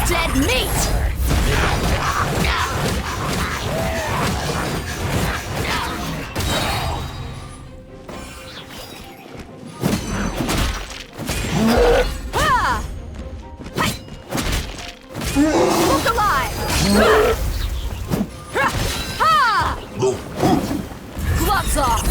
Dead meat! Look alive! Gloves off!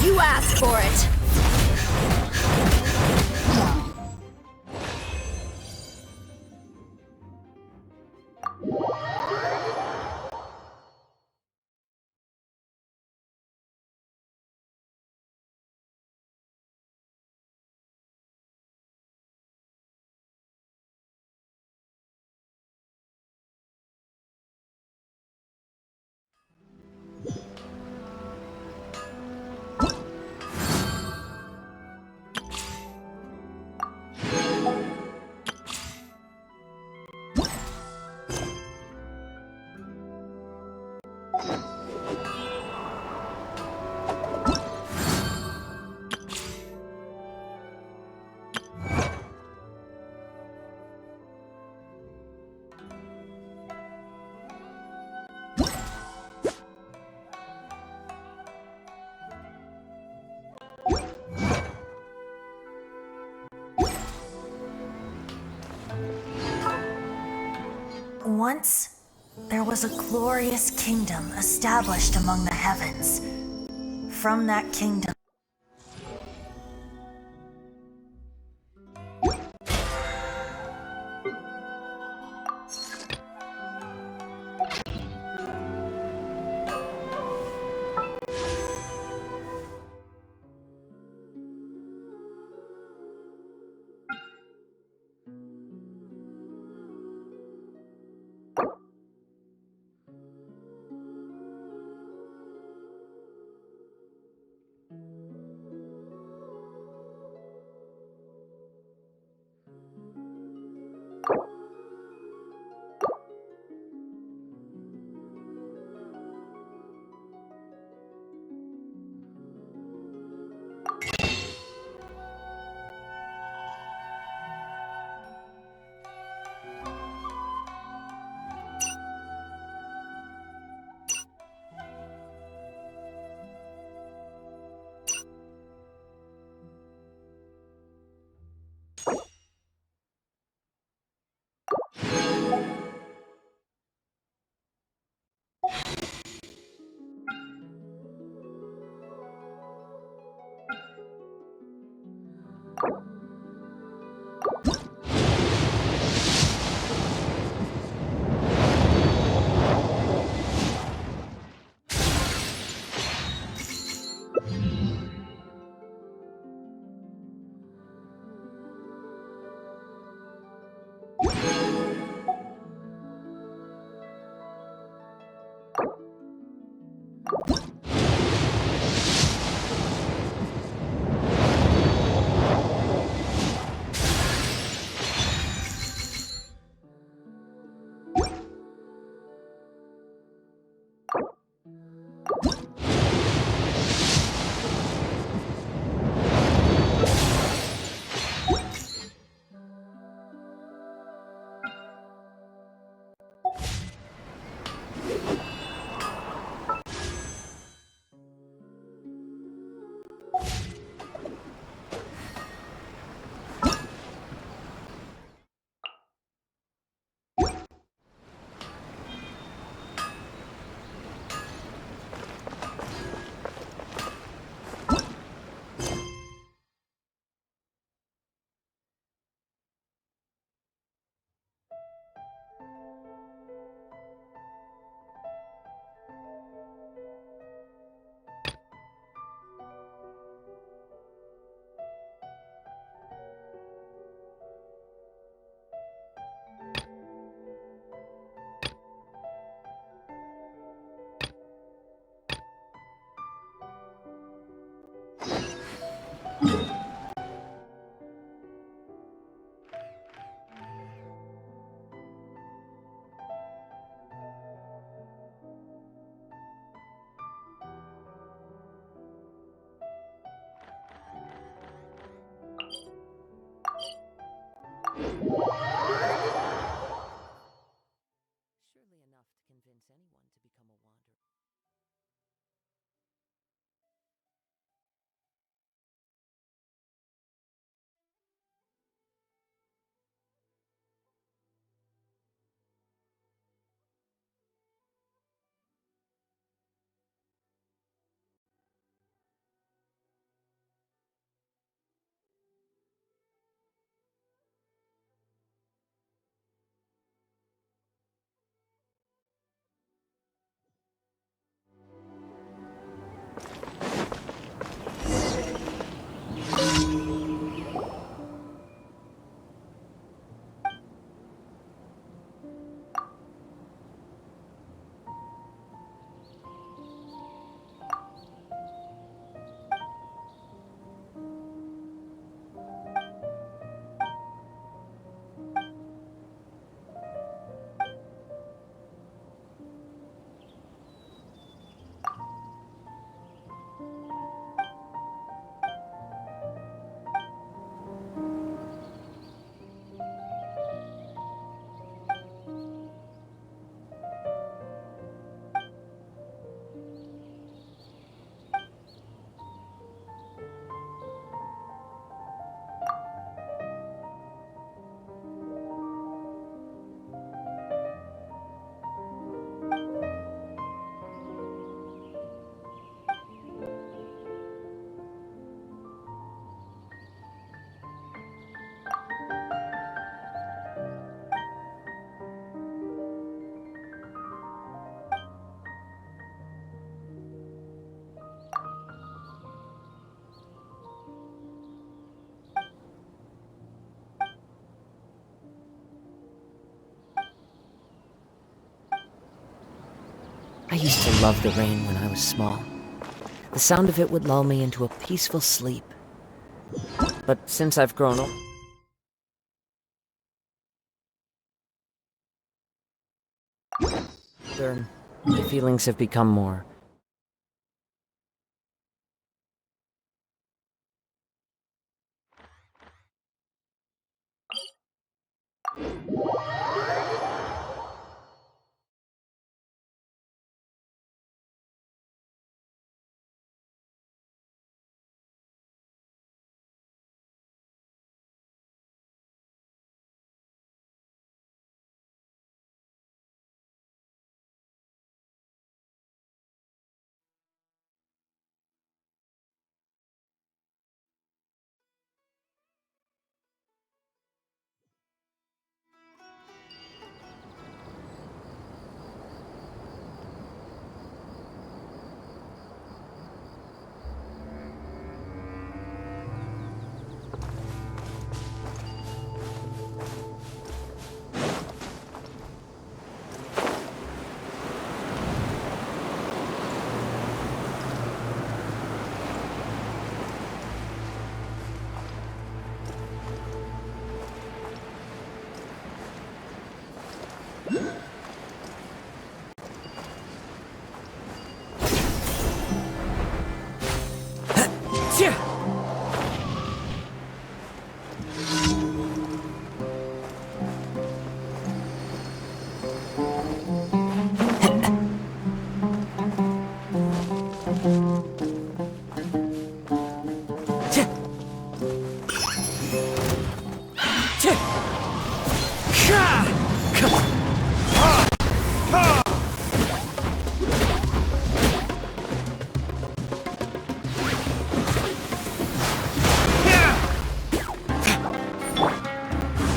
You asked for it. Once, there was a glorious kingdom established among the heavens. From that kingdom, Surely enough to convince anyone to become a wanderer. I used to love the rain when I was small. The sound of it would lull me into a peaceful sleep. But since I've grown up, my feelings have become more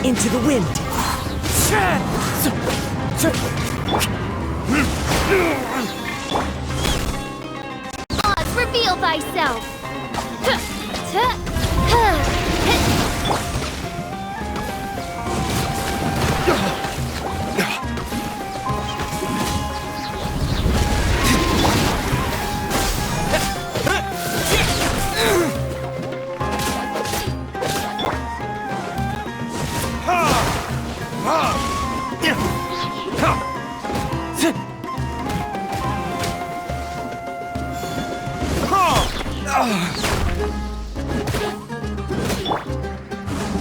into the wind. Oz, reveal thyself!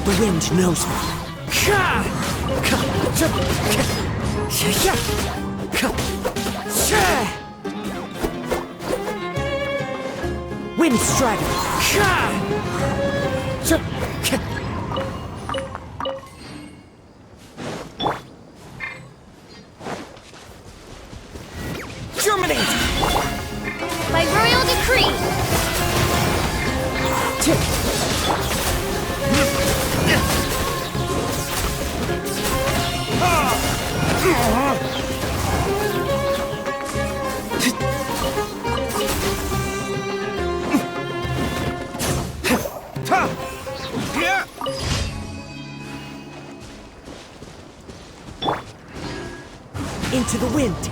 The wind knows me. Wind Strider! Germinate! By royal decree! Into the wind!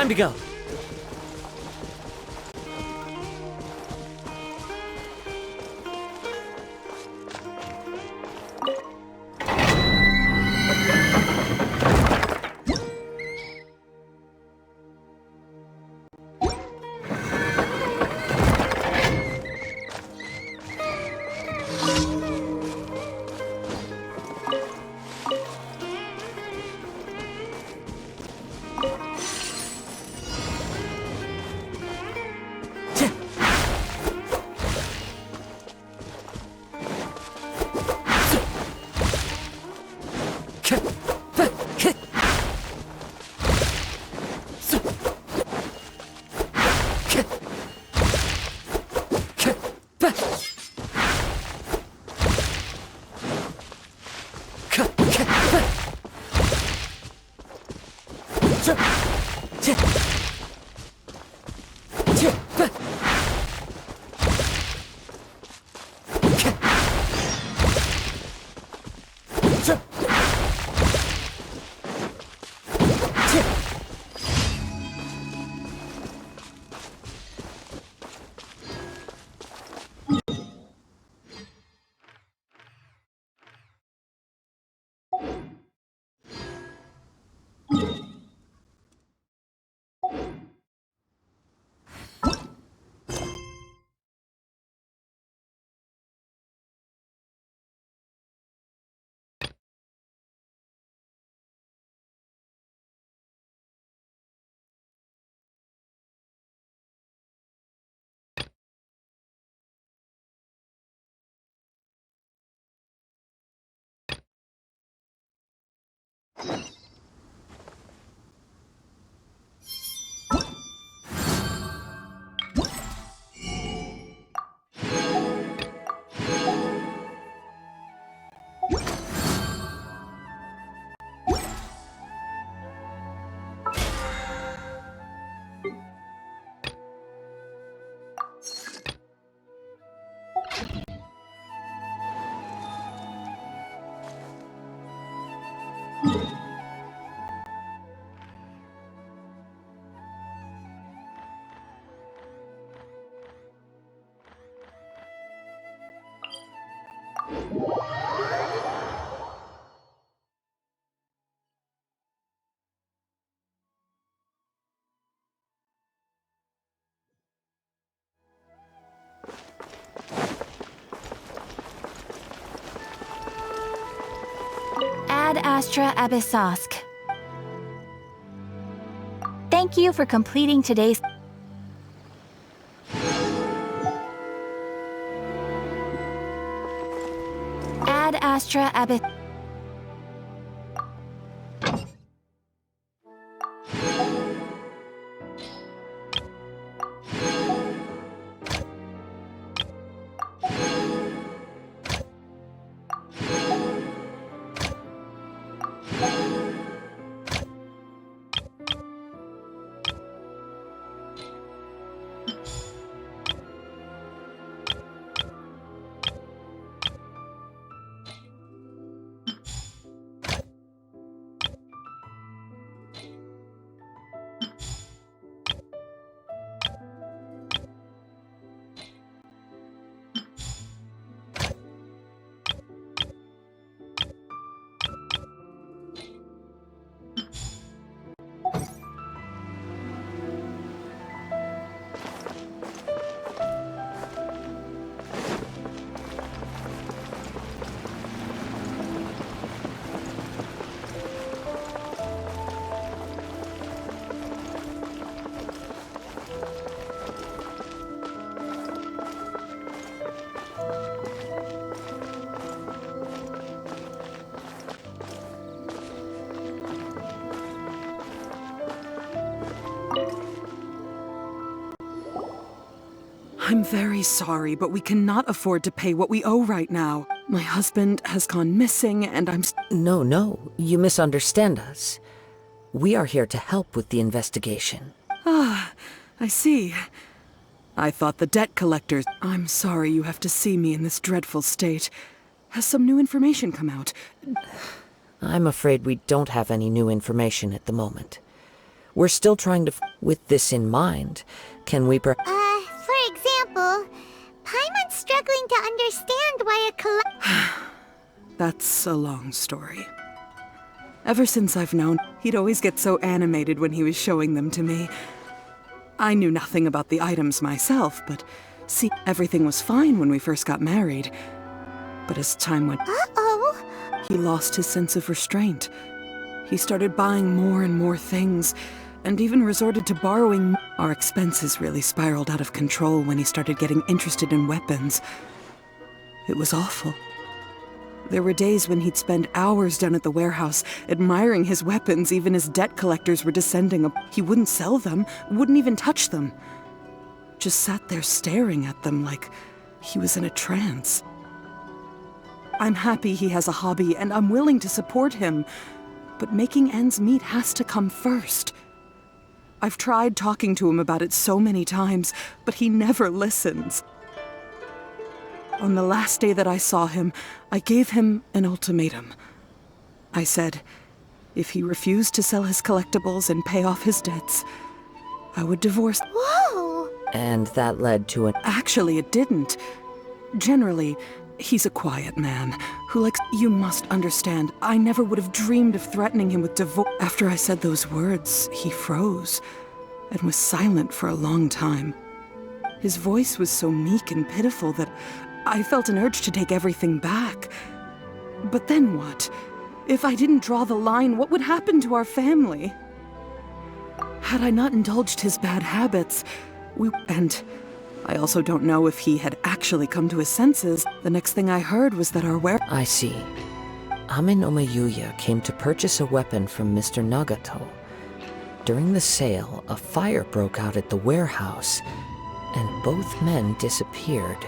Time to go. Ad Astra Abyssosk. Thank you for completing today's... Ad Astra Abyss... I'm very sorry, but we cannot afford to pay what we owe right now. My husband has gone missing, and I'm... No, you misunderstand us. We are here to help with the investigation. Ah, I see. I thought the debt collectors... I'm sorry you have to see me in this dreadful state. Has some new information come out? I'm afraid we don't have any new information at the moment. We're still trying to... With this in mind, can we For example, Paimon's struggling to understand why a That's a long story. Ever since I've known, he'd always get so animated when he was showing them to me. I knew nothing about the items myself, but see, everything was fine when we first got married. But as time went... Uh-oh! He lost his sense of restraint. He started buying more and more things, and even resorted to borrowing. Our expenses really spiraled out of control when he started getting interested in weapons. It was awful. There were days when he'd spend hours down at the warehouse, admiring his weapons even as debt collectors were descending. He wouldn't sell them, wouldn't even touch them. Just sat there staring at them like he was in a trance. I'm happy he has a hobby, and I'm willing to support him. But making ends meet has to come first. I've tried talking to him about it so many times, but he never listens. On the last day that I saw him, I gave him an ultimatum. I said, if he refused to sell his collectibles and pay off his debts, I would divorce. Whoa! And that led to an... Actually, it didn't. Generally, he's a quiet man who likes... You must understand, I never would have dreamed of threatening him with divorce. After I said those words, he froze and was silent for a long time. His voice was so meek and pitiful that I felt an urge to take everything back. But then what? If I didn't draw the line, what would happen to our family? Had I not indulged his bad habits, and I also don't know if he had actually come to his senses. The next thing I heard was that our I see. Amenoma Yuya came to purchase a weapon from Mr. Nagato. During the sale, a fire broke out at the warehouse, and both men disappeared.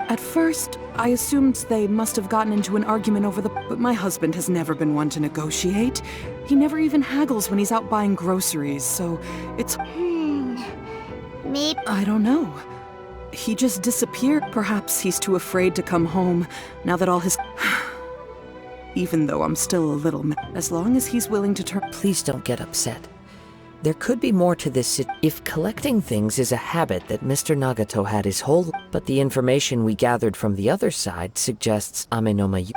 At first, I assumed they must have gotten into an argument over but my husband has never been one to negotiate. He never even haggles when he's out buying groceries, so it's... Maybe... I don't know. He just disappeared. Perhaps he's too afraid to come home, now that all his... Even though I'm still a little... As long as he's willing to turn... Please don't get upset. There could be more to this if collecting things is a habit that Mr. Nagato had his whole... But the information we gathered from the other side suggests Amenoma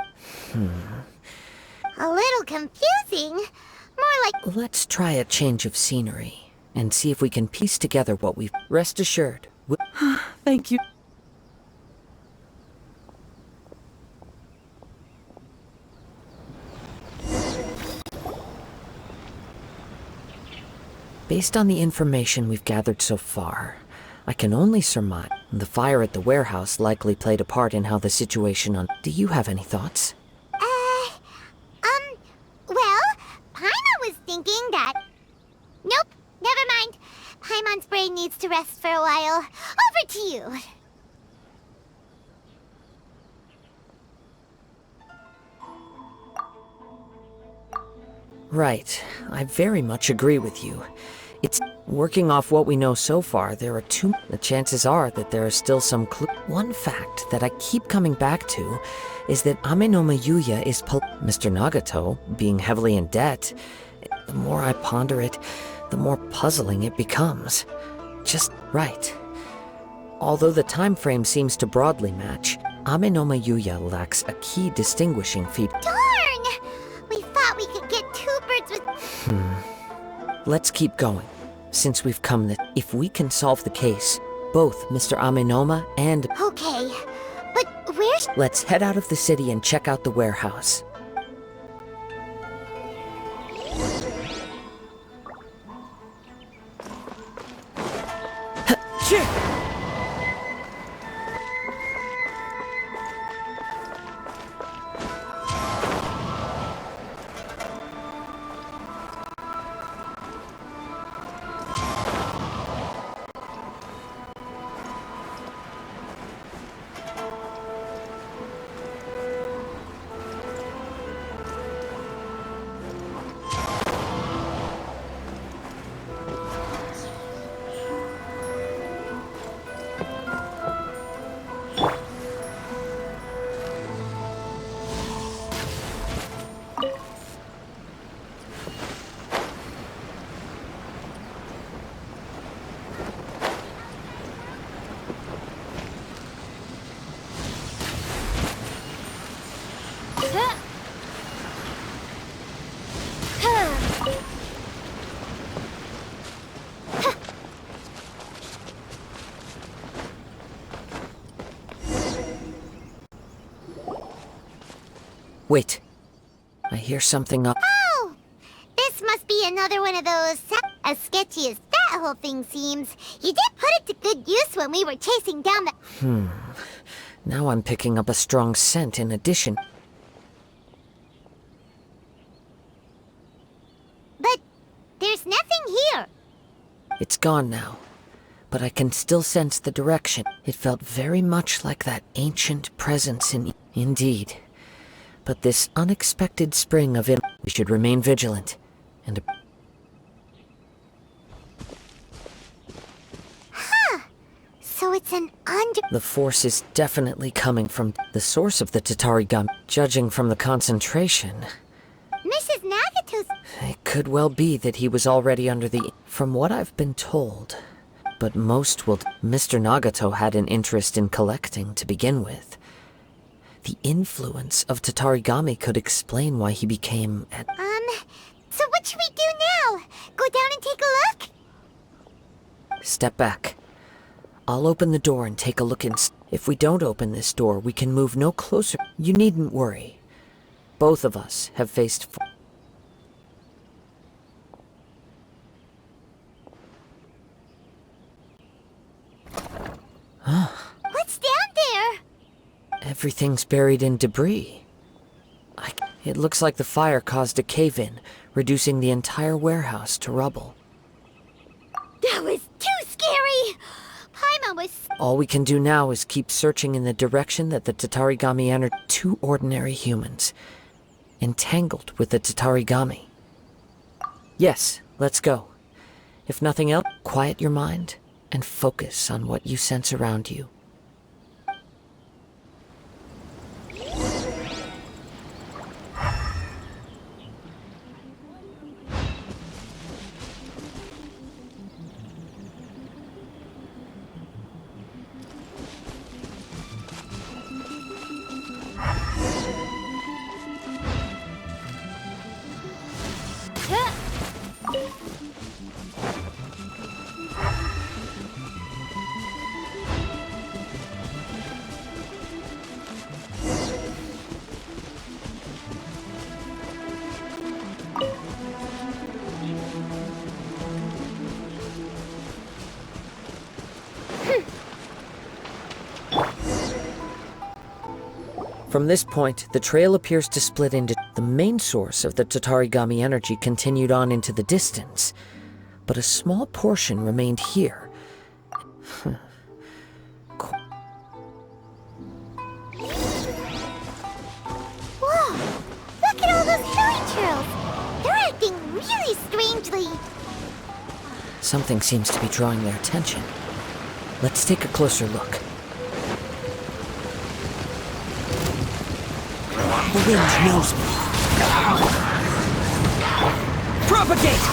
A little confusing. More like... Let's try a change of scenery, and see if we can piece together what we've... Rest assured. Thank you. Based on the information we've gathered so far, I can only surmise the fire at the warehouse likely played a part in how the situation on... Do you have any thoughts? Well, Paimon was thinking that... Nope, never mind. Paimon's brain needs to rest for a while. Over to you. Right. I very much agree with you. It's working off what we know so far, there are the chances are that there are still some clues. One fact that I keep coming back to is that Amenoma Yuya is Mr. Nagato, being heavily in debt. The more I ponder it, the more puzzling it becomes. Just right. Although the time frame seems to broadly match, Amenoma Yuya lacks a key distinguishing feature. Darn! We thought we could get two birds with... Let's keep going, since we've come that if we can solve the case, both Mr. Amenoma and... Okay, but where's... Let's head out of the city and check out the warehouse. Wait. I hear something up. Oh! This must be another one of those... As sketchy as that whole thing seems, you did put it to good use when we were chasing down the... Now I'm picking up a strong scent in addition. But there's nothing here. It's gone now, but I can still sense the direction. It felt very much like that ancient presence in... Indeed. But this unexpected spring of it... We should remain vigilant, and... So it's an The force is definitely coming from the source of the Tatarigami. Judging from the concentration... Mrs. Nagato's... It could well be that he was already under the... From what I've been told. But most will... Mr. Nagato had an interest in collecting to begin with. The influence of Tatarigami could explain why he became... So what should we do now? Go down and take a look? Step back. I'll open the door and take a look If we don't open this door, we can move no closer. You needn't worry. Both of us have faced... What's down there? Everything's buried in debris. It looks like the fire caused a cave-in, reducing the entire warehouse to rubble. That was too scary! Paimon was... All we can do now is keep searching in the direction that the Tatarigami entered. 2 ordinary humans, entangled with the Tatarigami. Yes, let's go. If nothing else, quiet your mind and focus on what you sense around you. From this point, the trail appears to split into... The main source of the Tatarigami energy continued on into the distance, but a small portion remained here. Whoa! Look at all those killing trails! They're acting really strangely. Something seems to be drawing their attention. Let's take a closer look. The wind knows me. Propagate!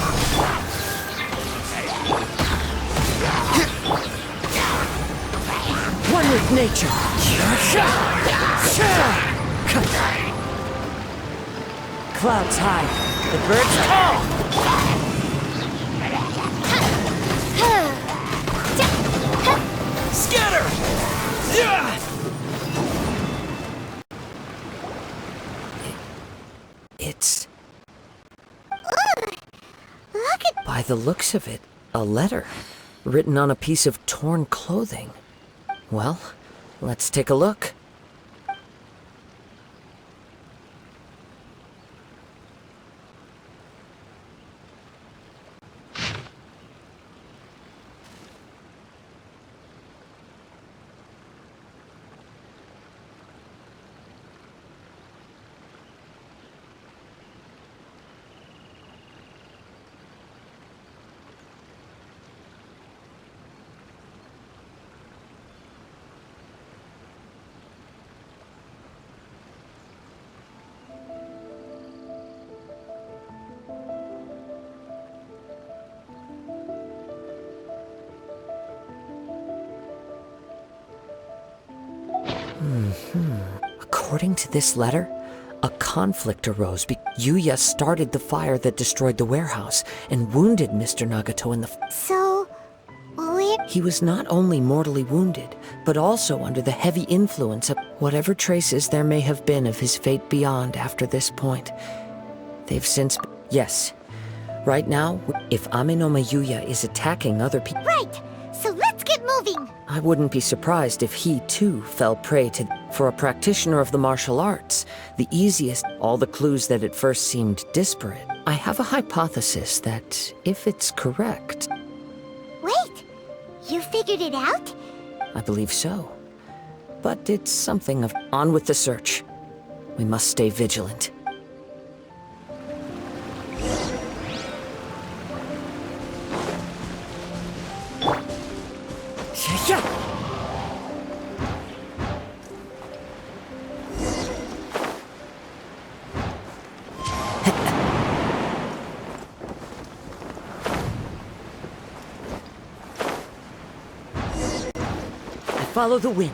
One with nature. Clouds high. The birds call. Scatter! It's... Look at... By the looks of it, a letter, written on a piece of torn clothing. Well, let's take a look. According to this letter, A conflict arose Yuya started the fire that destroyed the warehouse and wounded Mr. Nagato in the So, He was not only mortally wounded, but also under the heavy influence of whatever traces there may have been of his fate beyond after this point. They've since... Yes. Right now, if Amenoma Yuya is attacking other people... Right! So let's get moving! I wouldn't be surprised if he, too, fell prey to... For a practitioner of the martial arts, the easiest... All the clues that at first seemed disparate. I have a hypothesis that, if it's correct... Wait! You figured it out? I believe so. But it's something of... On with the search. We must stay vigilant. Follow the wind.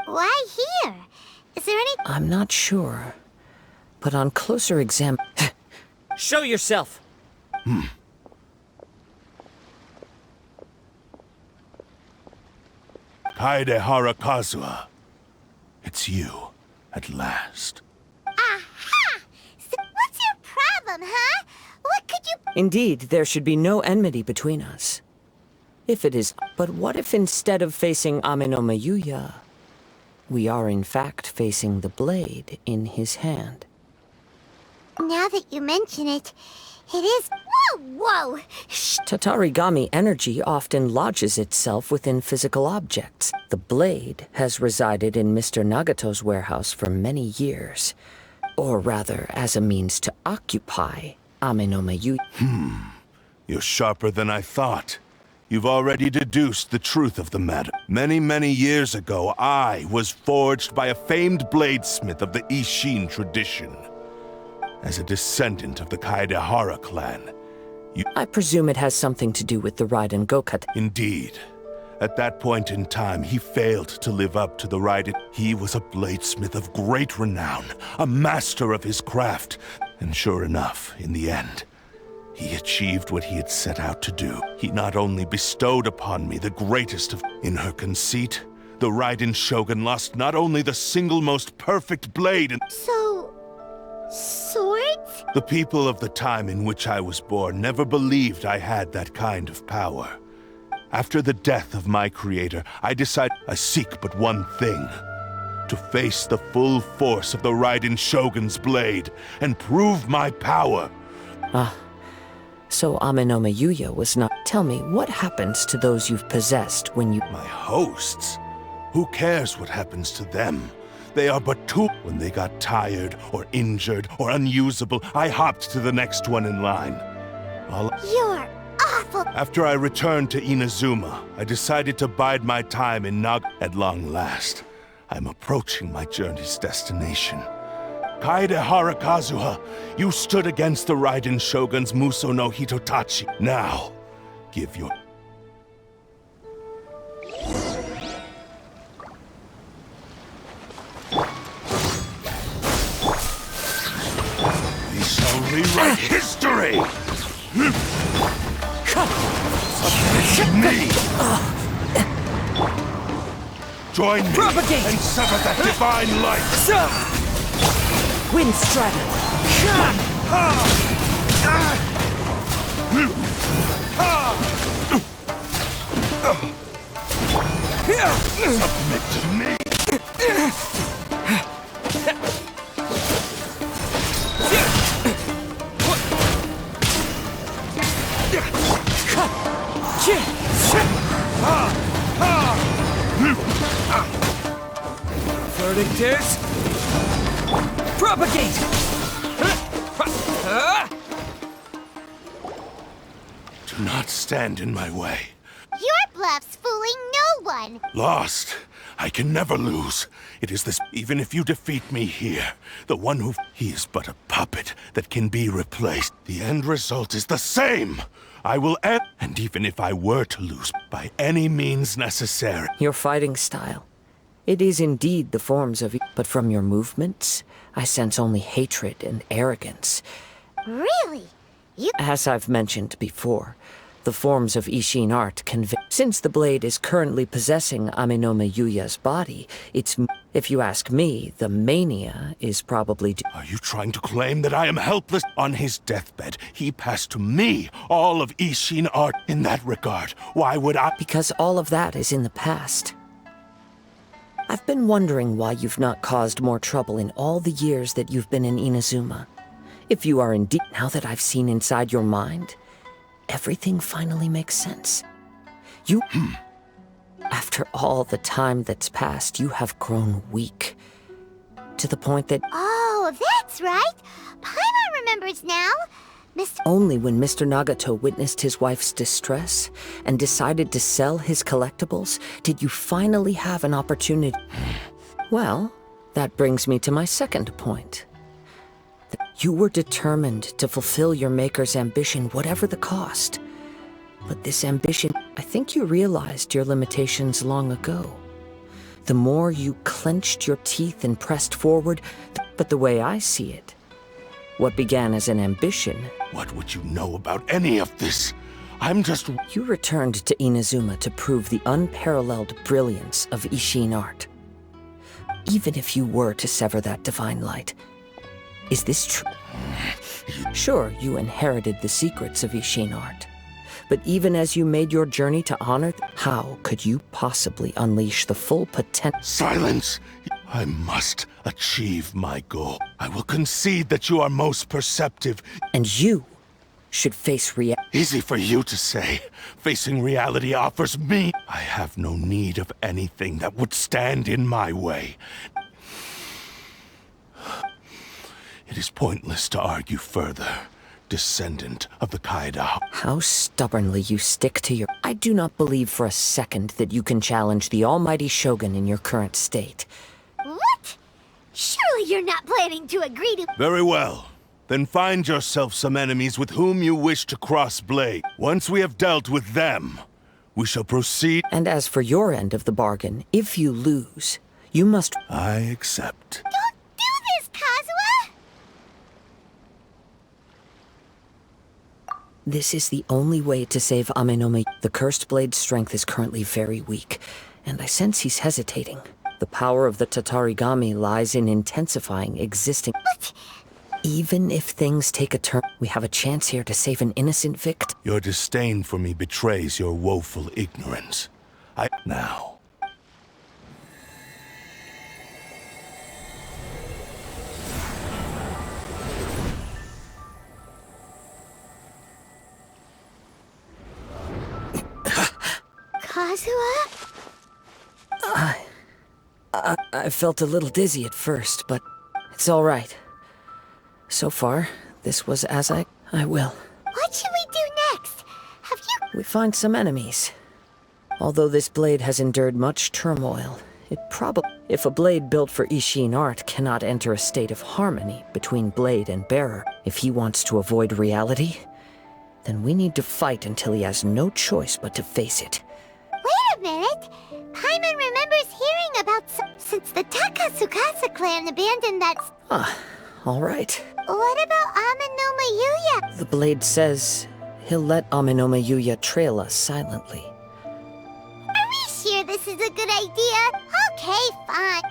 Why here? Is there any... I'm not sure. But on closer exam... Show yourself! Kaidehara Kazuha. It's you, at last. Aha! So what's your problem, huh? What could you... Indeed, there should be no enmity between us. If it is... But what if instead of facing Amenoma Yuya, we are in fact facing the blade in his hand? Now that you mention it, it is... Whoa! Tatarigami energy often lodges itself within physical objects. The blade has resided in Mr. Nagato's warehouse for many years. Or rather, as a means to occupy Amenoma Yuya. You're sharper than I thought. You've already deduced the truth of the matter. Many, many years ago, I was forged by a famed bladesmith of the Ishin tradition. As a descendant of the Kaidehara clan, I presume it has something to do with the Raiden Gokata. Indeed. At that point in time, he failed to live up to the Raiden. He was a bladesmith of great renown, a master of his craft. And sure enough, in the end, he achieved what he had set out to do. He not only bestowed upon me the greatest of... In her conceit, the Raiden Shogun lost not only the single most perfect blade in... So... swords? The people of the time in which I was born never believed I had that kind of power. After the death of my creator, I decided I seek but one thing. To face the full force of the Raiden Shogun's blade and prove my power. So Amenoma Yuya was not... Tell me, what happens to those you've possessed when you... My hosts? Who cares what happens to them? They are but two. When they got tired, or injured, or unusable, I hopped to the next one in line. You're awful! After I returned to Inazuma, I decided to bide my time in At long last, I'm approaching my journey's destination. Kaidehara Kazuha, you stood against the Raiden Shogun's Muso no Hitotachi. Now, give your... We shall rewrite history! Me! Join me Propagate! and sever that divine light! Wind Strata! Submit to me! Verdict is... Propagate! Do not stand in my way. Your bluff's fooling no one! Lost. I can never lose. It is this, even if you defeat me here, the one who... He is but a puppet that can be replaced. The end result is the same. I will end... And even if I were to lose, by any means necessary... Your fighting style. It is indeed the forms of... But from your movements, I sense only hatred and arrogance. Really? You... As I've mentioned before, the forms of Ishin art convey... Since the blade is currently possessing Aminome Yuya's body, it's... If you ask me, the mania is probably... Are you trying to claim that I am helpless? On his deathbed, he passed to me all of Ishin art. In that regard, why would I... Because all of that is in the past. I've been wondering why you've not caused more trouble in all the years that you've been in Inazuma. If you are indeed... Now that I've seen inside your mind, everything finally makes sense. You... After all the time that's passed, you have grown weak. To the point that... Oh, that's right. Paimon remembers now. Mr. Only when Mr. Nagato witnessed his wife's distress and decided to sell his collectibles did you finally have an opportunity. Well, that brings me to my second point. You were determined to fulfill your maker's ambition, whatever the cost. But this ambition, I think you realized your limitations long ago. The more you clenched your teeth and pressed forward, but the way I see it, what began as an ambition... What would you know about any of this? I'm just... You returned to Inazuma to prove the unparalleled brilliance of Ishin art. Even if you were to sever that divine light, is this true? Sure, you inherited the secrets of Ishin art. But even as you made your journey to honor, how could you possibly unleash the full potential? Silence! I must achieve my goal. I will concede that you are most perceptive. And you should face reality. Easy for you to say. Facing reality offers me... I have no need of anything that would stand in my way. It is pointless to argue further. Descendant of the Kaida. How stubbornly you stick to your... I do not believe for a second that you can challenge the almighty Shogun in your current state. What? Surely you're not planning to agree to... Very well. Then find yourself some enemies with whom you wish to cross blade. Once we have dealt with them, we shall proceed... And as for your end of the bargain, if you lose, you must... I accept. Don't do this, Kazuha! This is the only way to save Aminome. The cursed blade's strength is currently very weak, and I sense he's hesitating. The power of the Tatarigami lies in intensifying existing... But... Even if things take a turn, we have a chance here to save an innocent victim. Your disdain for me betrays your woeful ignorance. Now... Kazuha? I felt a little dizzy at first, but it's all right. So far, this was as I will. What should we do next? Have you... We find some enemies. Although this blade has endured much turmoil, it probably... If a blade built for Ishin art cannot enter a state of harmony between blade and bearer, if he wants to avoid reality, then we need to fight until he has no choice but to face it. Wait a minute! Paimon remembers hearing about since the Takasukasa clan abandoned that... All right. What about Aminome Yuya? The blade says he'll let Aminome Yuya trail us silently. Are we sure this is a good idea? Okay, fine.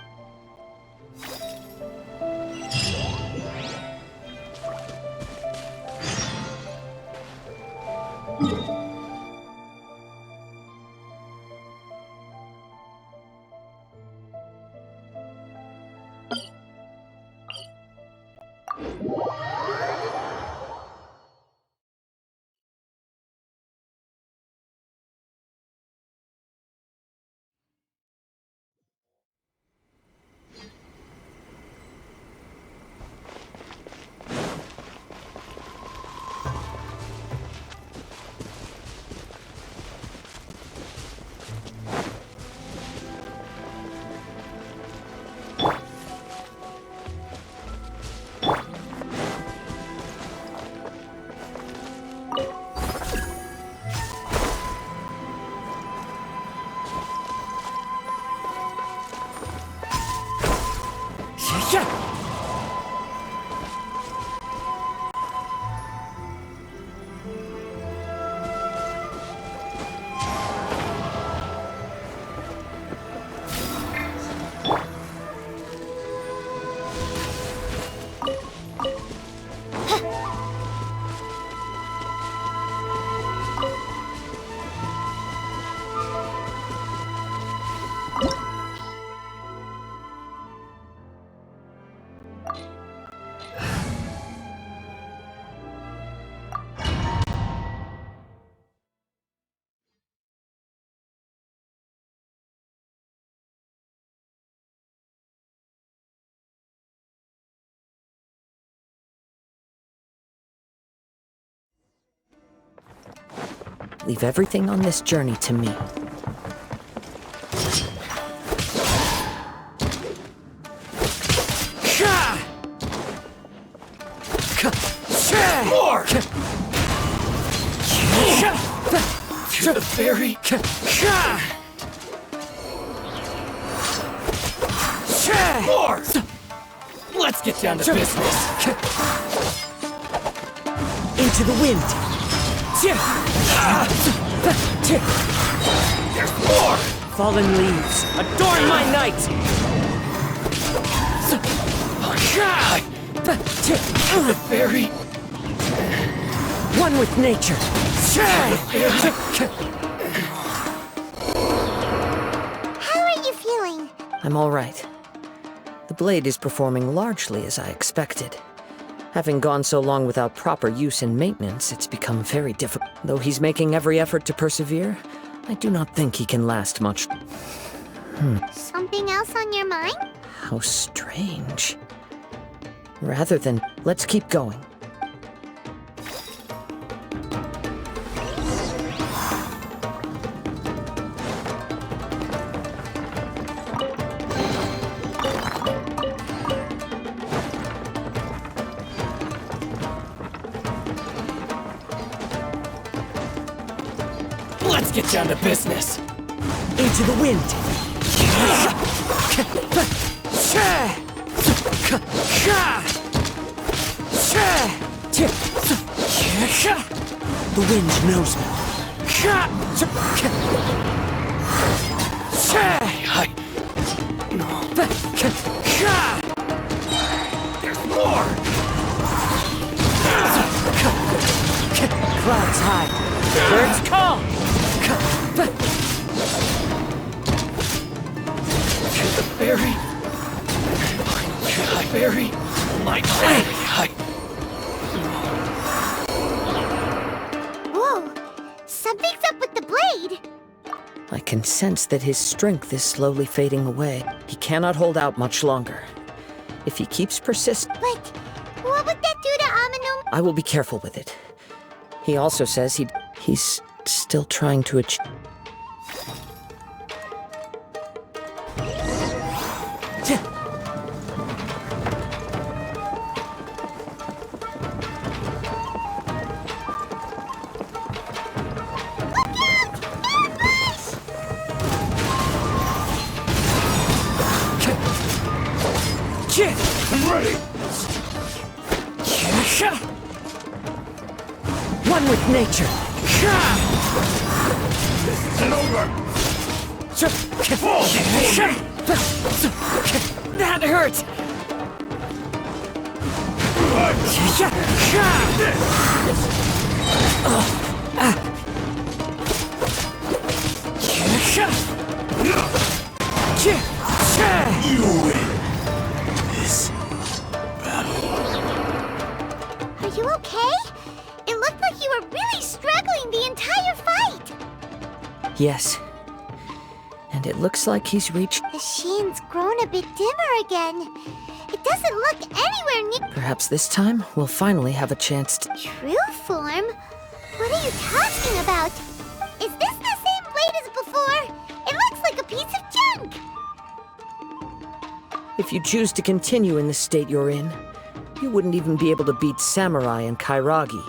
Leave everything on this journey to me. More! To the fairy! More! Let's get down to business! Into the wind! There's more! Fallen leaves, adorn my night! The fairy! One with nature! How are you feeling? I'm all right. The blade is performing largely as I expected. Having gone so long without proper use and maintenance, it's become very difficult. Though he's making every effort to persevere, I do not think he can last much. Something else on your mind? How strange. Rather than, let's keep going. Let's get down to business! Into the wind! The wind knows me. There's more! Clouds high. Birds call! To the fairy! To the fairy! My fairy! Whoa! Something's up with the blade! I can sense that his strength is slowly fading away. He cannot hold out much longer. If he keeps persisting, But what would that do to Amino? I will be careful with it. He also says he's still trying to achieve. I'm ready! One with nature. This isn't over! That hurt. You win this battle. Are you okay? It looked like you were really struggling the entire fight! Yes. And it looks like he's reached. The sheen's grown a bit dimmer again. It doesn't look anywhere near Perhaps this time we'll finally have a chance to. true form. What are you talking about? Is this the same blade as before? It looks like a piece of junk! If you choose to continue in the state you're in, you wouldn't even be able to beat Samurai and Kairagi.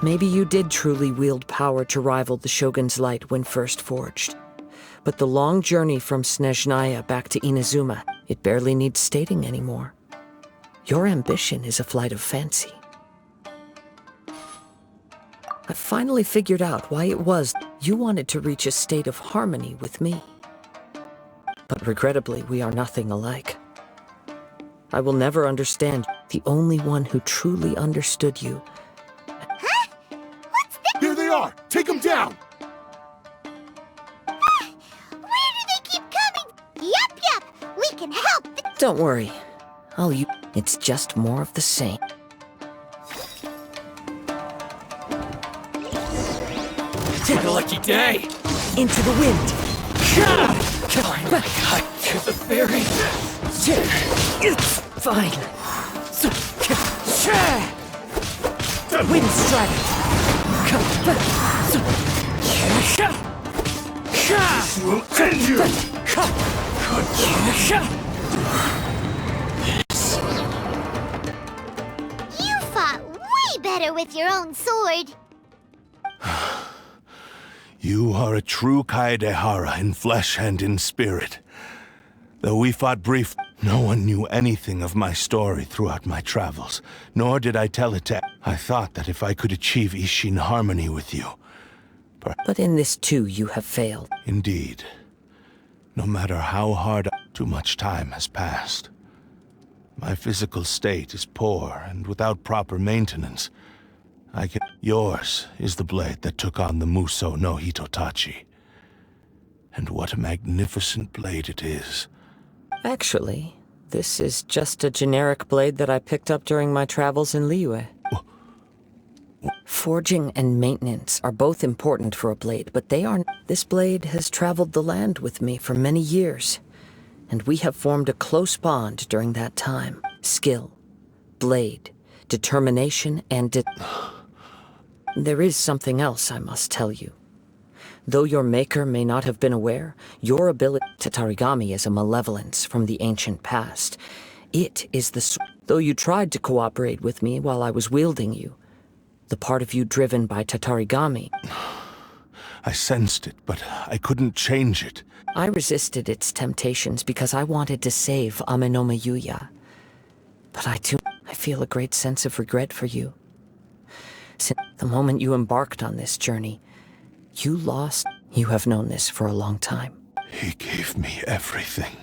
Maybe you did truly wield power to rival the Shogun's light when first forged. But the long journey from Snezhnaya back to Inazuma, it barely needs stating anymore. Your ambition is a flight of fancy. I finally figured out why it was you wanted to reach a state of harmony with me. But regrettably, we are nothing alike. I will never understand. The only one who truly understood you. Huh? What's that? Here they are! Take them down! Where do they keep coming? Yup, we can help. Don't worry. It's just more of the same. What a lucky day! Into the wind. Finally got to the fairy! It's fine. Wind strike. This will end you! You fought way better with your own sword. You are a true Kaedehara in flesh and in spirit. Though we fought brief, no one knew anything of my story throughout my travels, nor did I tell it to... I thought that if I could achieve Ishin harmony with you... But in this too, you have failed. Indeed. No matter how hard... Too much time has passed. My physical state is poor, and without proper maintenance, I can... Yours is the blade that took on the Muso no Hitotachi. And what a magnificent blade it is. Actually, this is just a generic blade that I picked up during my travels in Liyue. Forging and maintenance are both important for a blade, but they aren't. This blade has traveled the land with me for many years, and we have formed a close bond during that time. Skill, blade, determination, and There is something else I must tell you. Though your maker may not have been aware, your ability to Tatarigami is a malevolence from the ancient past. It is the... Though you tried to cooperate with me while I was wielding you, the part of you driven by Tatarigami... I sensed it, but I couldn't change it. I resisted its temptations because I wanted to save Amenoma Yuya. But I feel a great sense of regret for you. Since the moment you embarked on this journey, you lost... You have known this for a long time. He gave me everything.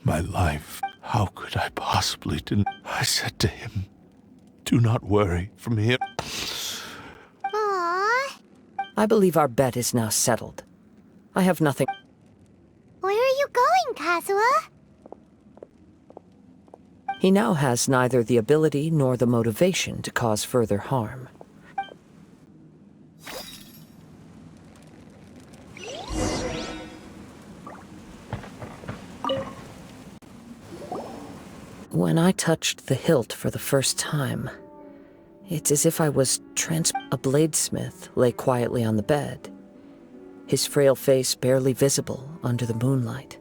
My life. How could I possibly deny? I said to him, do not worry, from here... Aww. I believe our bet is now settled. I have nothing... Where are you going, Kazuha? He now has neither the ability nor the motivation to cause further harm. When I touched the hilt for the first time, it's as if I was A bladesmith lay quietly on the bed, his frail face barely visible under the moonlight.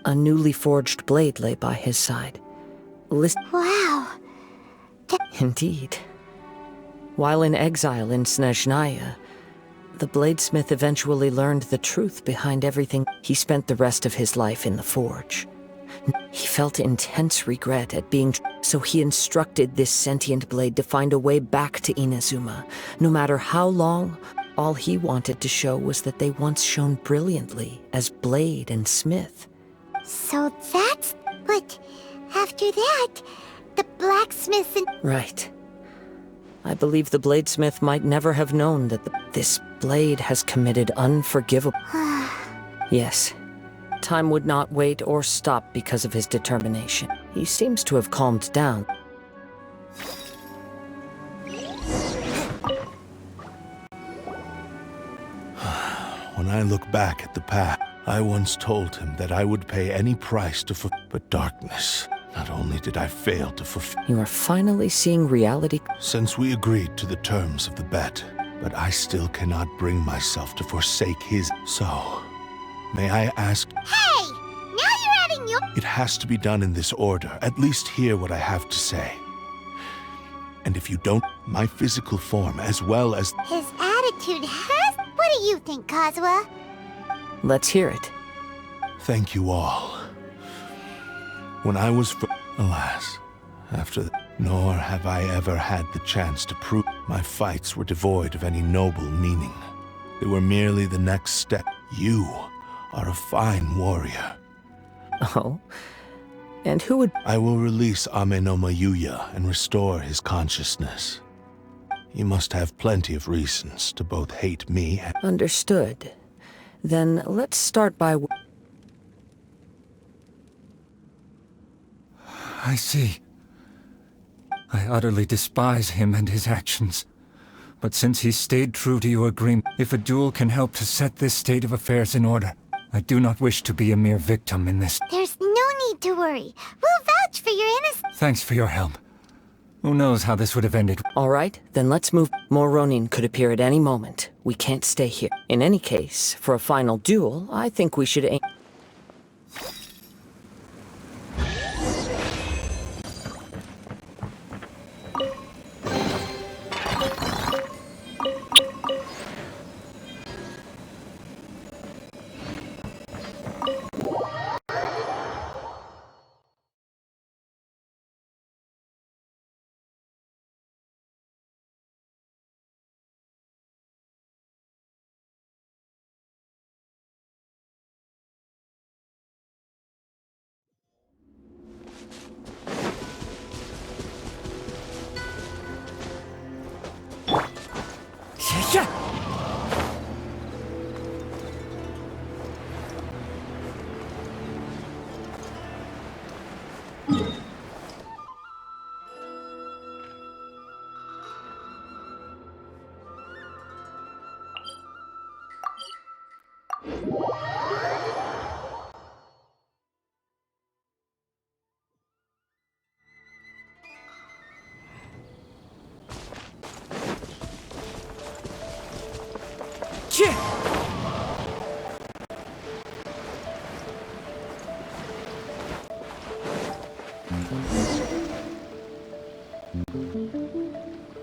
A newly forged blade lay by his side. Wow. Indeed. While in exile in Snezhnaya, the bladesmith eventually learned the truth behind everything. He spent the rest of his life in the forge. He felt intense regret at being... So he instructed this sentient blade to find a way back to Inazuma. No matter how long, all he wanted to show was that they once shone brilliantly as blade and smith. So that's... But after that, the blacksmith and... Right. I believe the bladesmith might never have known that this blade has committed unforgivable... Yes. Time would not wait or stop because of his determination. He seems to have calmed down. When I look back at the past, I once told him that I would pay any price to But darkness, not only did I fail to fulfill... You are finally seeing reality. Since we agreed to the terms of the bet, but I still cannot bring myself to forsake his... So, may I ask... Hey! Now you're adding your... It has to be done in this order. At least hear what I have to say. And if you don't, my physical form as well as... His attitude has... What do you think, Kazuha? Let's hear it. Thank you all. When I was... Alas, after... Nor have I ever had the chance to prove... My fights were devoid of any noble meaning. They were merely the next step. You are a fine warrior. Oh? And who would... I will release Amenoma Yuya and restore his consciousness. You must have plenty of reasons to both hate me and... Understood. Then let's start by... I see. I utterly despise him and his actions. But since he stayed true to your agreement, if a duel can help to set this state of affairs in order, I do not wish to be a mere victim in this. There's no need to worry. We'll vouch for your innocence. Thanks for your help. Who knows how this would have ended? All right, then let's move. More Ronin could appear at any moment. We can't stay here. In any case, for a final duel, I think we should aim.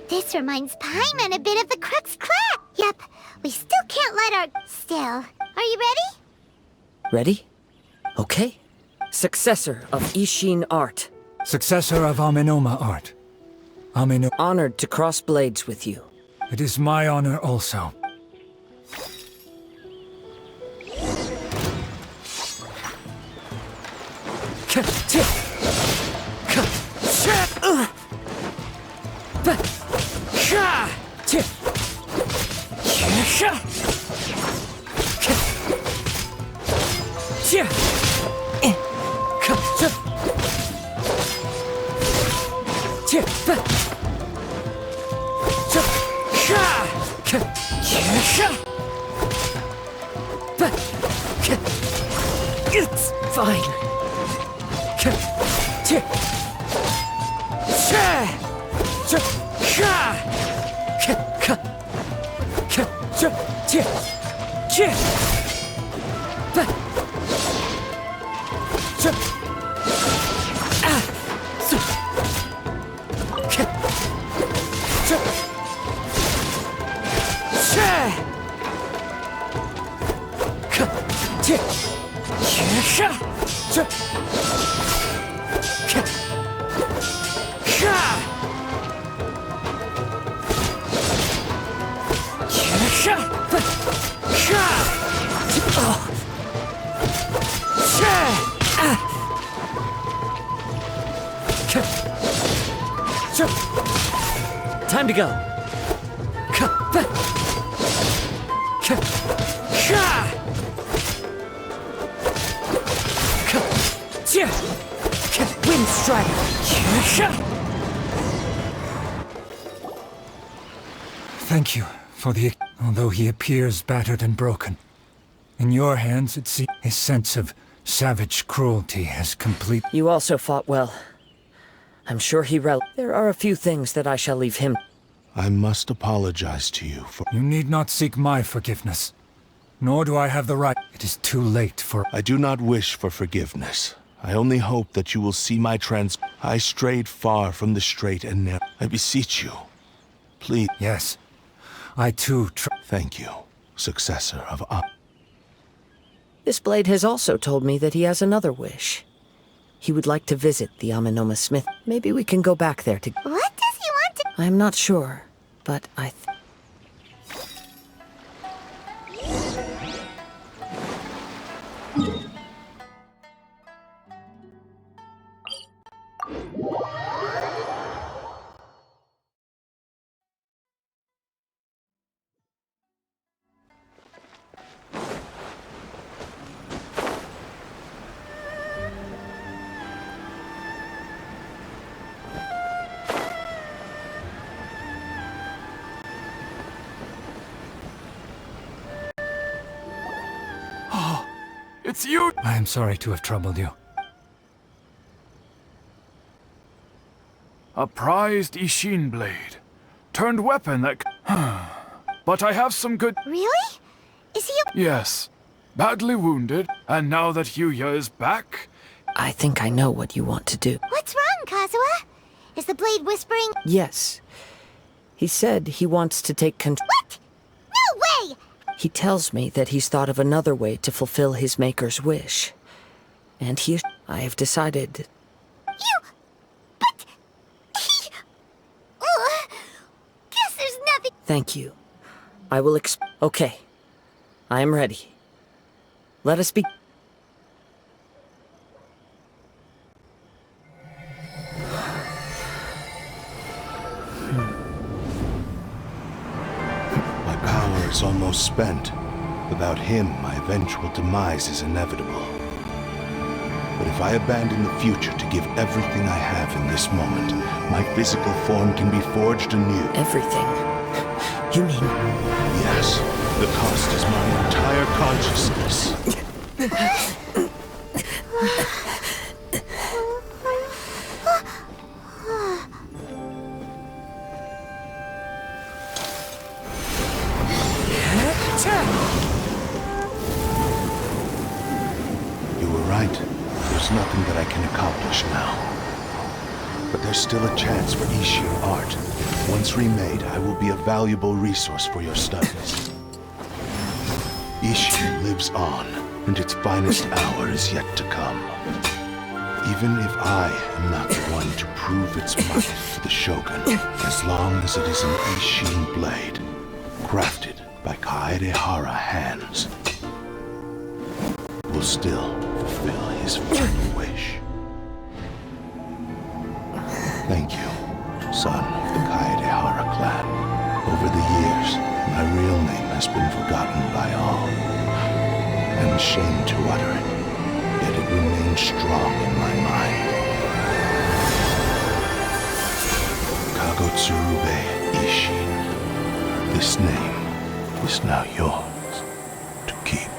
This reminds Paimon a bit of the Crux class. Yep, we still can't let our... Still. Are you ready? Ready? Okay. Successor of Ishin art. Successor of Amenoma art. Honored to cross blades with you. It is my honor also. It's fine. Time to go. Wind Strider. Thank you for the... Although he appears battered and broken, in your hands it seems his sense of savage cruelty has complete... You also fought well. I'm sure he There are a few things that I shall leave him. I must apologize to you for... You need not seek my forgiveness. Nor do I have the right. It is too late for... I do not wish for forgiveness. I only hope that you will see my I strayed far from the straight and narrow. I beseech you. Please. Yes. I too Thank you, successor of This blade has also told me that he has another wish. He would like to visit the Amenoma Smith. Maybe we can go back there to... What does he want to... I'm not sure, but I... It's you! I am sorry to have troubled you. A prized Ishin blade. Turned weapon that... But I have some good... Really? Is he a... Yes. Badly wounded, and now that Yuya is back... I think I know what you want to do. What's wrong, Kazuha? Is the blade whispering? Yes. He said he wants to take control. What? No way! He tells me that he's thought of another way to fulfill his maker's wish. And I have decided... But... Guess there's nothing... Thank you. I will Okay. I am ready. Let us be... My power is almost spent. Without him, my eventual demise is inevitable. But if I abandon the future to give everything I have in this moment, my physical form can be forged anew. Everything? You mean... Yes. The cost is my entire consciousness. You were right. There's nothing that I can accomplish now. But there's still a chance for Ishin art. Once remade, I will be a valuable resource for your studies. Ishin lives on, and its finest hour is yet to come. Even if I am not the one to prove its might to the Shogun, as long as it is an Ishin blade, crafted by Kaedehara hands, will still fulfill his final wish. Thank you, son of the Kaedehara clan. Over the years, my real name has been forgotten by all. I'm ashamed to utter it, yet it remains strong in my mind. Kagotsurube Ishin. This name is now yours to keep.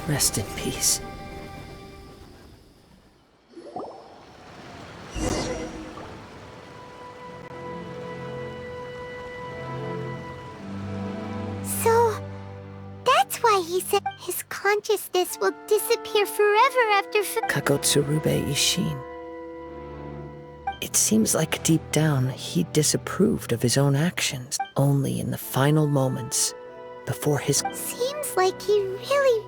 Rest in peace. So, that's why he said his consciousness will disappear forever after Kagotsurube Ishin. It seems like deep down he disapproved of his own actions. Only in the final moments, before his... Seems like he really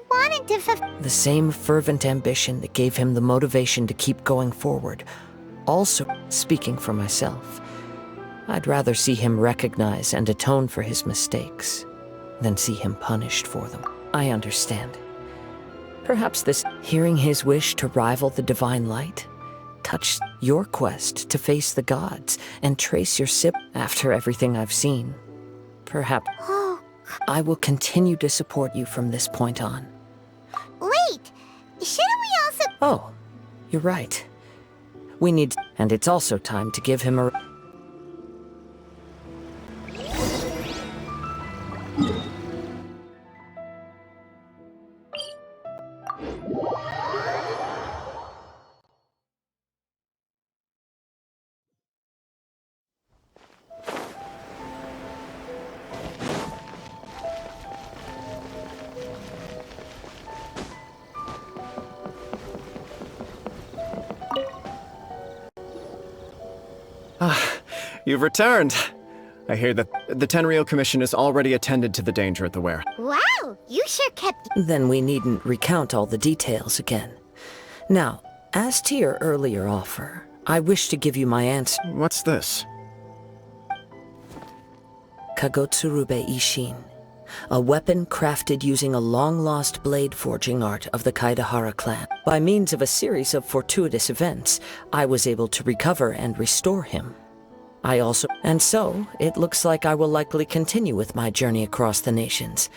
wanted to fulfill... The same fervent ambition that gave him the motivation to keep going forward. Also, speaking for myself, I'd rather see him recognize and atone for his mistakes than see him punished for them. I understand. Perhaps this, hearing his wish to rival the divine light, touched your quest to face the gods and trace your after everything I've seen. Perhaps I will continue to support you from this point on. Wait! Shouldn't we also... Oh, you're right. We need... And it's also time to give him a... You've returned. I hear that the Tenryou Commission has already attended to the danger at the ware. Wow! You sure kept... Then we needn't recount all the details again. Now, as to your earlier offer, I wish to give you my answer. What's this? Kagotsurube Ishin. A weapon crafted using a long-lost blade forging art of the Kaedehara clan. By means of a series of fortuitous events, I was able to recover and restore him. And so, it looks like I will likely continue with my journey across the nations.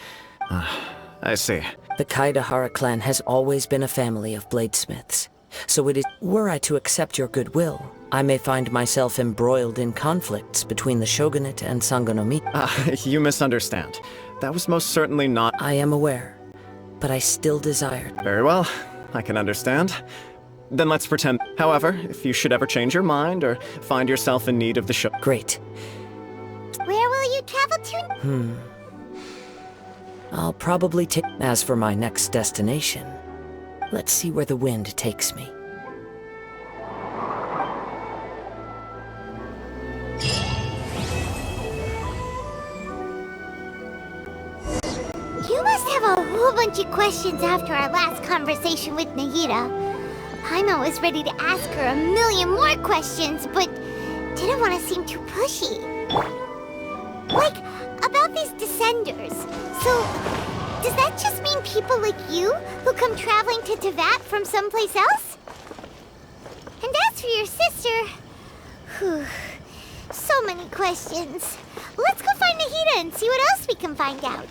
I see. The Kaedehara clan has always been a family of bladesmiths. So it is, were I to accept your goodwill, I may find myself embroiled in conflicts between the shogunate and Sangonomiya. You misunderstand. That was most certainly not... I am aware, but I still desired. Very well, I can understand. Then let's pretend. However, if you should ever change your mind or find yourself in need of the show. Great. Where will you travel to? I'll probably take. As for my next destination, let's see where the wind takes me. You must have a whole bunch of questions after our last conversation with Nahida. Paimon was ready to ask her a million more questions, but didn't want to seem too pushy. Like, about these descenders. So, does that just mean people like you who come traveling to Teyvat from someplace else? And as for your sister... Whew, so many questions. Let's go find Nahida and see what else we can find out.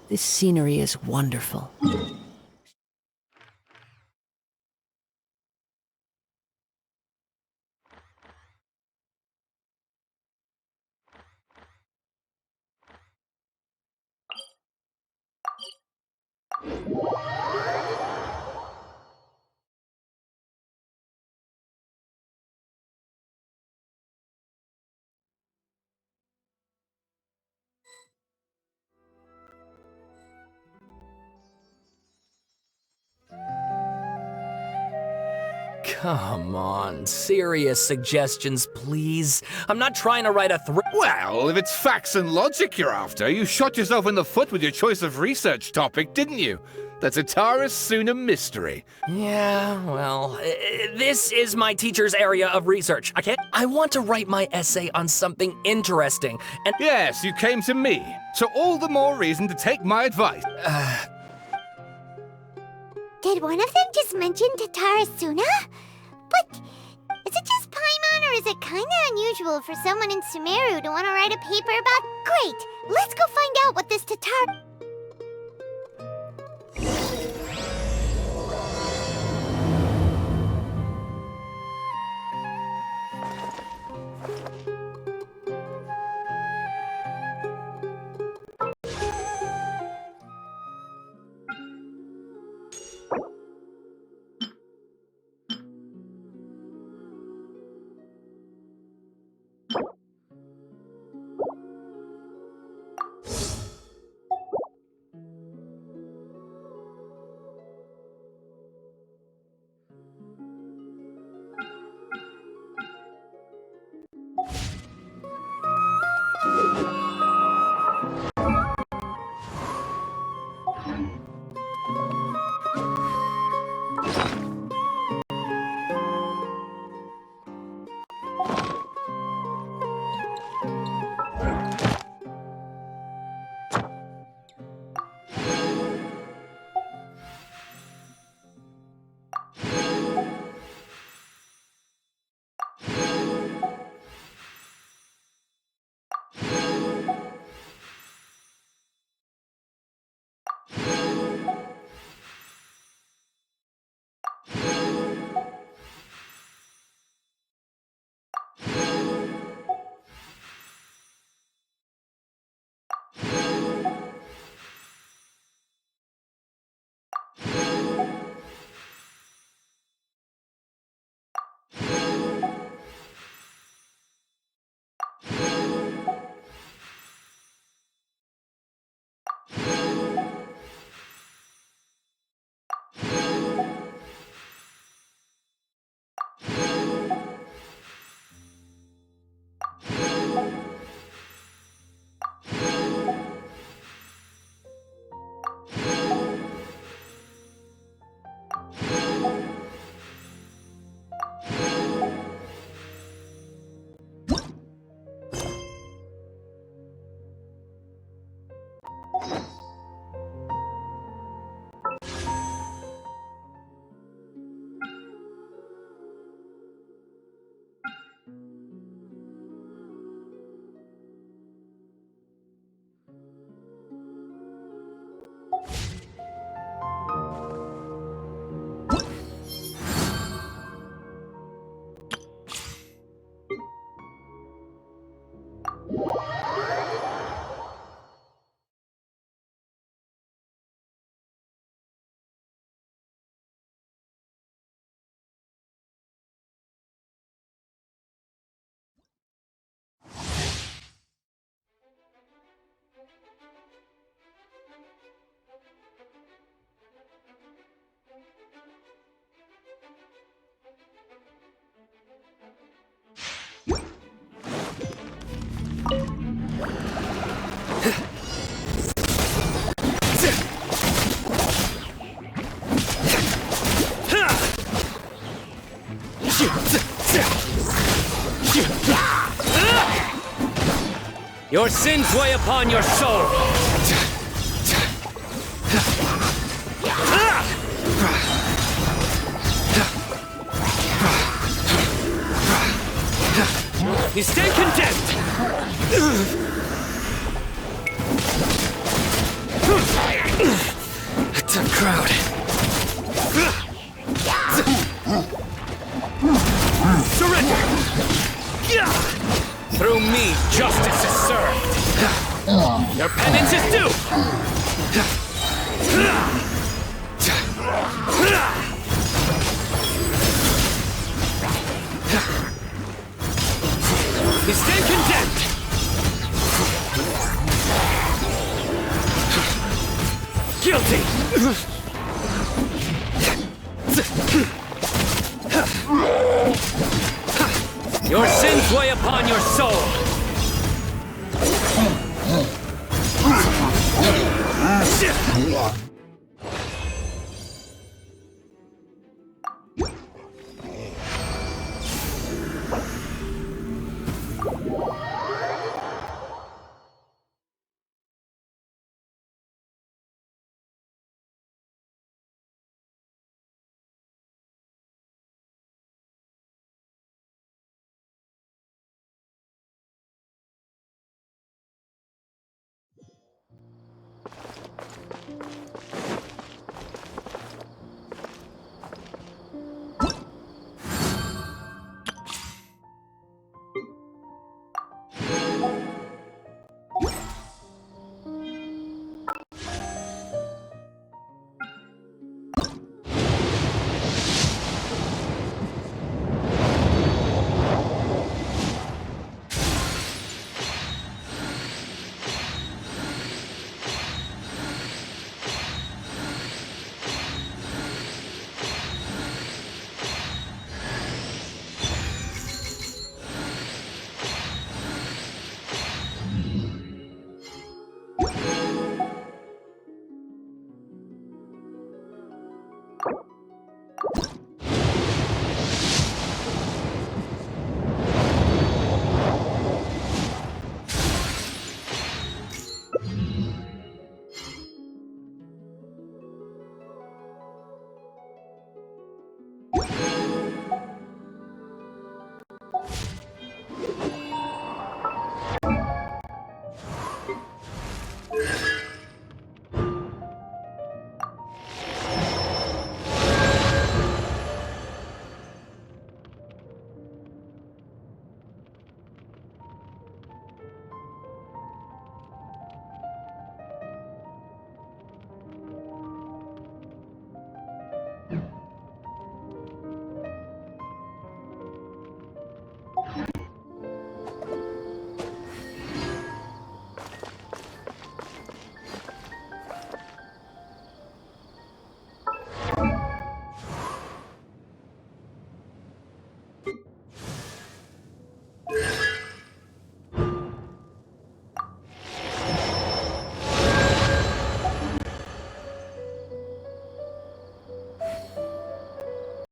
This scenery is wonderful. Come on, serious suggestions, please. I'm not trying to write a Well, if it's facts and logic you're after, you shot yourself in the foot with your choice of research topic, didn't you? The Tatara Suna mystery. Yeah, well, this is my teacher's area of research. I want to write my essay on something interesting, and— Yes, you came to me, so all the more reason to take my advice. Did one of them just mention Tatara Suna? But is it just Paimon, or is it kinda unusual for someone in Sumeru to want to write a paper about— Great! Let's go find out what this Tatara— Your sins weigh upon your soul! You stand condemned! crowd. Surrender! Through me, justice is served. Your penance is due! You stand condemned! Guilty! Your sins weigh upon your soul!